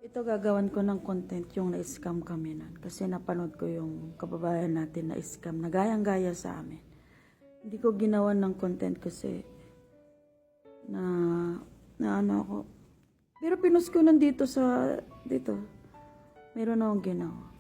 Ito gagawan ko ng content yung na-scam kami nun. Kasi napanood ko yung kababayan natin na scam na gayang-gaya sa amin. Hindi ko ginawan ng content kasi na ano ako. Pero pinost ko nandito dito. Meron akong ginawa.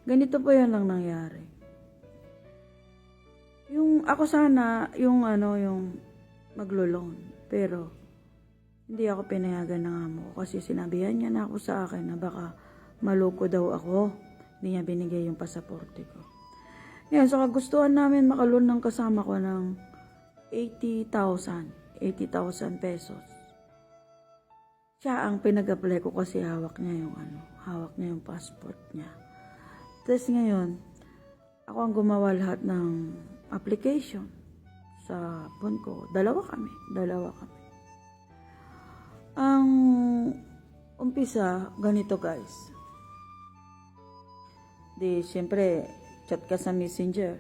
Ganito po yan lang nangyari. Yung ako sana, yung maglo-loan. Pero hindi ako pinayagan ng amo ko kasi sinabihan niya na ako sa akin na baka maloko daw ako. Hindi niya binigay yung pasaporte ko. Ngayon, so kagustuhan namin makaloan ng kasama ko ng 80,000 pesos. Siya ang pinag-apply ko kasi hawak niya yung passport niya. Tapos ngayon, ako ang gumawa lahat ng application sa phone ko. Dalawa kami. Ang umpisa, ganito guys. Di, siyempre, chat ka sa messenger.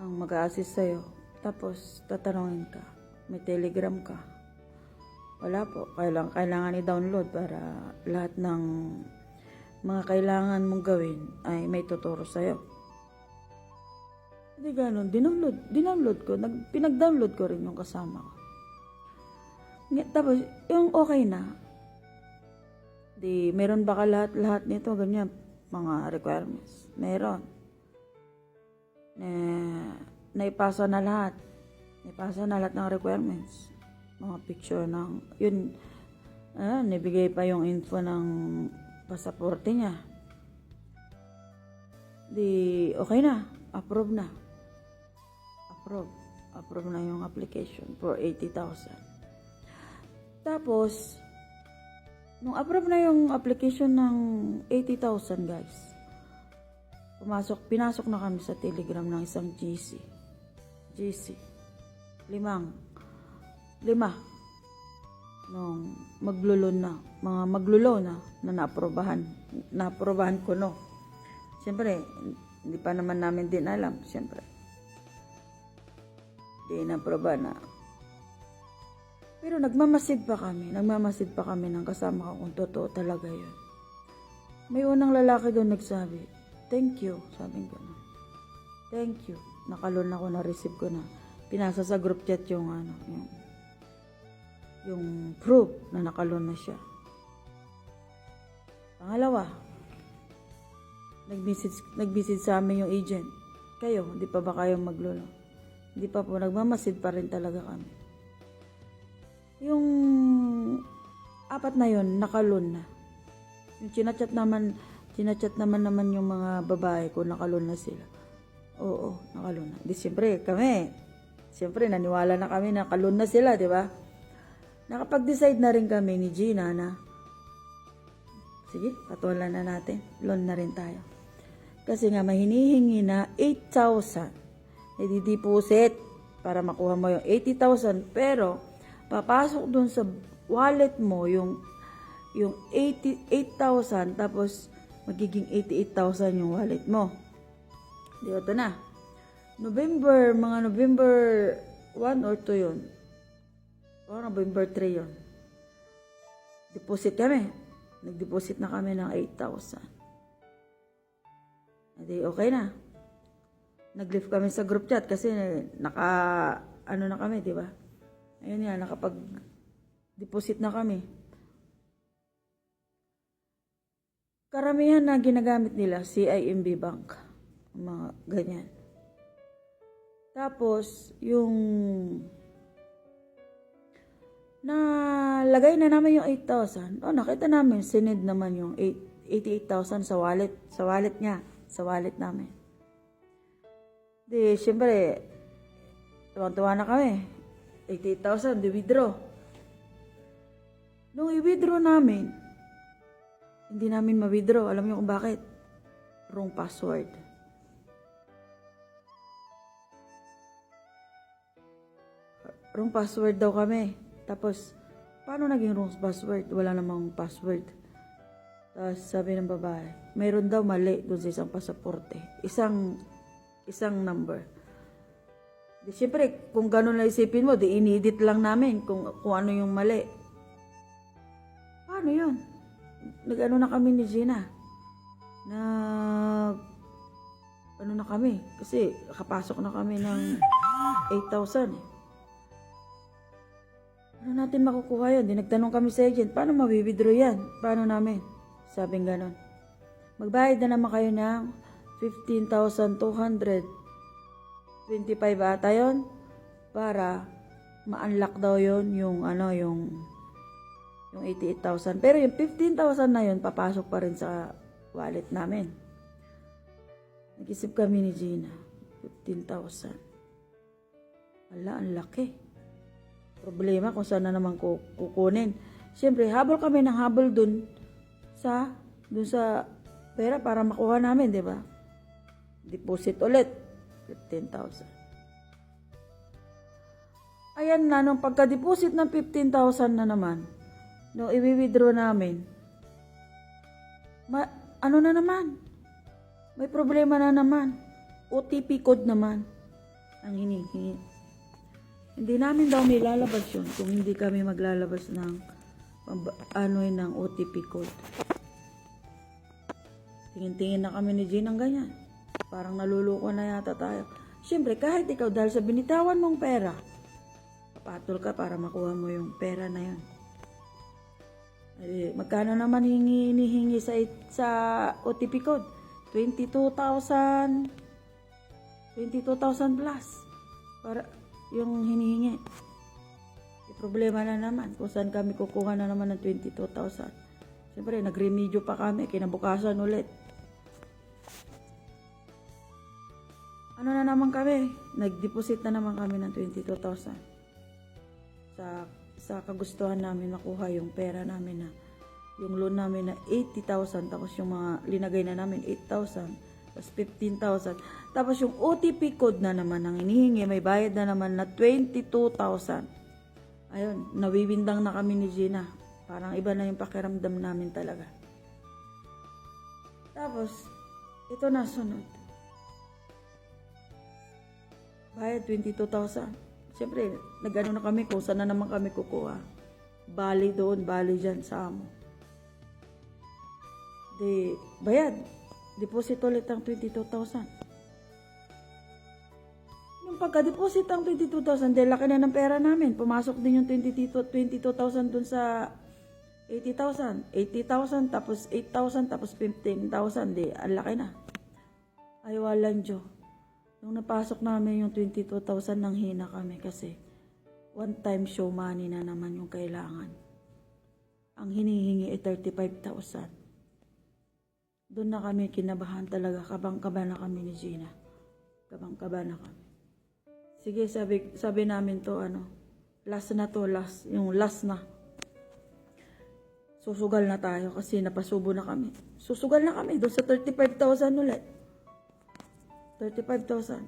Ang mag-a-assist sa'yo. Tapos, tatanungin ka. May telegram ka. Wala po. Kailangan i-download para lahat ng mga kailangan mong gawin ay may tuturo sa'yo. Hindi ganun. Dinownload ko. Pinag-download ko rin yung kasama ko. Tapos, yung okay na, di, meron ba ka lahat nito, ganyan, mga requirements? Meron. Naipasa na lahat ng requirements. Mga picture ng, yun, nabigay pa yung info ng pasaporte niya. Di, okay na, approve na yung application for 80,000. Tapos, nung approve na yung application ng 80,000 guys, pinasok na kami sa Telegram ng isang GC. Lima. Nung magluloan na, mga magluloan na naaprobahan ko no. Siyempre, hindi pa naman namin din alam, siyempre. Hindi na-aprobahan na. Pero nagmamasid pa kami ng kasama ko kung totoo talaga yun. May unang lalaki doon nagsabi, thank you, sabi ko na. Thank you. Nakalon ako, na-receive ko na. Pinasa sa group chat yung proof na nakalon na siya. Pangalawa, nag-message sa amin yung agent. Kayo, hindi pa ba kayo maglolo? Hindi pa po, nagmamasid pa rin talaga kami. Yung apat na yon nakalon na. Yung chinachat naman yung mga babae ko, nakalon na sila. Oo, nakalon na. Di siyempre naniwala na kami na nakalon na sila, di ba? Nakapag-decide na rin kami ni Gina na sige, patulan na natin. Loan na rin tayo. Kasi nga may hinihingi na 8,000. Nadideposit para makuha mo yung 80,000, pero papasok dun sa wallet mo yung 88,000, tapos magiging 88,000 yung wallet mo. Di ba ito na? November 1 or 2 yun. O November 3 yun. Deposit kami. Nag-deposit na kami ng 8,000. Hindi, okay na. Nag-leave kami sa group chat kasi na kami, di ba? Ayun yan, nakapag-deposit na kami. Karamihan na ginagamit nila, CIMB Bank. Mga ganyan. Tapos, yung nalagay na namin yung 8,000. Nakita namin, sinend naman yung 88,000 sa wallet niya, sa wallet namin. Di, syempre, tuwang-tuwa na kami. 88,000, di-withdraw. Nung i-withdraw namin, hindi namin ma-withdraw. Alam niyo kung bakit? Wrong password. Wrong password daw kami. Tapos, paano naging wrong password? Wala namang password. Tapos, sabi ng babae, mayroon daw mali doon sa isang pasaporte. Isang number. Di, syempre, kung gano'n na isipin mo, di inedit lang namin kung ano yung mali. Paano yun? nag-ano na kami ni Gina. Ano na kami. Kasi nakapasok na kami ng 8,000 eh. Ano natin makukuha yun? Di nagtanong kami sa agent, paano mabibidro yan? Paano namin? Sabing ganon. Magbayad na naman kayo ng 15,225 ata yun para ma-unlock daw yun yung 88,000. Pero yung 15,000 na yun, papasok pa rin sa wallet namin. Nag-isip kami ni Gina, 15,000. Wala, ang laki. Problema kung saan na naman kukunin. Siyempre, habol kami ng habol dun sa pera para makuha namin, di ba? Deposit ulit, 15,000. Ayan na, nung pagka-deposit ng 15,000 na naman, nung i-withdraw namin, ano na naman? May problema na naman. OTP code naman ang hinihingi. Hindi namin daw may lalabas yun kung hindi kami maglalabas ng ng OTP code. Tingin-tingin na kami ni Jean ng ganyan. Parang naluluko na yata tayo. Siyempre, kahit ikaw dahil sa binitawan mong pera, papatol ka para makuha mo yung pera na yun. Magkano naman hinihingi sa OTP code? 22,000 plus para yung hinihingi. Problema na naman kung saan kami kukuha na naman ng 22,000. Siyempre, nag-remedyo pa kami, kinabukasan ulit. Ano na naman kami? Nag-deposit na naman kami ng 22,000. Sa kagustuhan namin makuha yung pera namin na yung loan namin na 80,000, tapos yung mga linagay na namin 8,000, tapos 15,000. Tapos yung OTP code na naman ang hinihingi, may bayad na naman na 22,000. Ayun, nawiwindang na kami ni Gina. Parang iba na yung pakiramdam namin talaga. Tapos, ito na sunod. Bayad 22,000. Siyempre, nag-ano na kami kung saan na naman kami kukuha. Bali doon, bali dyan sa amo. Bayad. Deposit ulit ang 22,000. Yung pagka-deposit ang 22,000, dahil laki na ng pera namin. Pumasok din yung 22,000 dun sa 80,000. 80,000, tapos 8,000, tapos 15,000. Ang laki na. Ay, walang Diyo. Nung napasok namin yung 22,000, nang hina kami kasi one-time show money na naman yung kailangan. Ang hinihingi ay 35,000. Doon na kami kinabahan talaga. Kabang-kaba na kami ni Gina. Kabang-kaba na kami. Sige, sabi namin to, last na to, yung last na. Susugal na tayo kasi napasubo na kami. Susugal na kami doon sa 35,000 ulit. 35,000.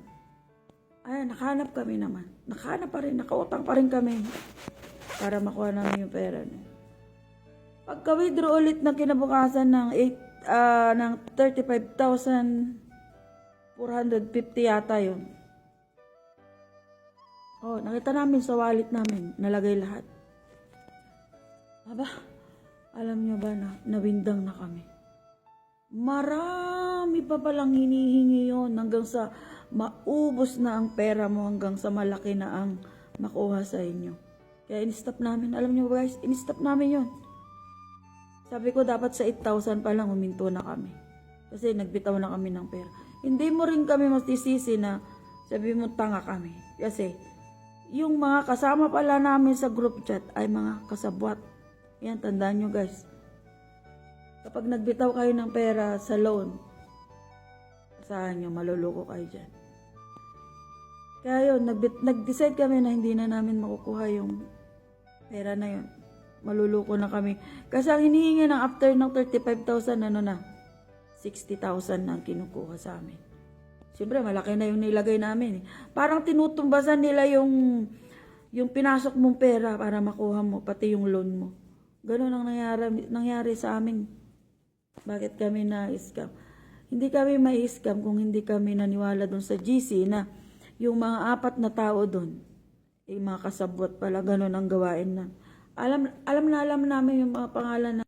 Ayan, nakahanap kami naman. Nakahanap pa rin, nakautang pa rin kami para makuha namin yung pera na. Pagka-withdraw ulit na kinabukasan ng 35,450 yata yun. Oh, nakita namin sa wallet namin, nalagay lahat. Aba, alam nyo ba na nawindang na kami? Marami pa palang hinihingi yun hanggang sa maubos na ang pera mo, hanggang sa malaki na ang makuha sa inyo. Kaya in-stop namin. Alam nyo guys, in-stop namin yun. Sabi ko dapat sa 8,000 pa lang huminto na kami. Kasi nagbitaw na kami ng pera. Hindi mo rin kami masisisi na sabi mo tanga kami. Kasi yung mga kasama pala namin sa group chat ay mga kasabwat. Yan, tandaan nyo guys. Kapag nagbitaw kayo ng pera sa loan, asahan nyo, maluluko kayo dyan. Kaya yun, nag-decide kami na hindi na namin makukuha yung pera na yun. Maluluko na kami. Kasi ang hinihingi ng after ng 35,000, 60,000 na ang kinukuha sa amin. Siyempre, malaki na yung nilagay namin. Parang tinutumbasan nila yung pinasok mong pera para makuha mo, pati yung loan mo. Ganun ang nangyari sa amin. Bakit kami na-scam? Hindi kami ma-scam kung hindi kami naniwala doon sa GC na yung mga 4 na tao doon, mga kasabwat pala, ganun ang gawain na. Alam namin yung mga pangalan na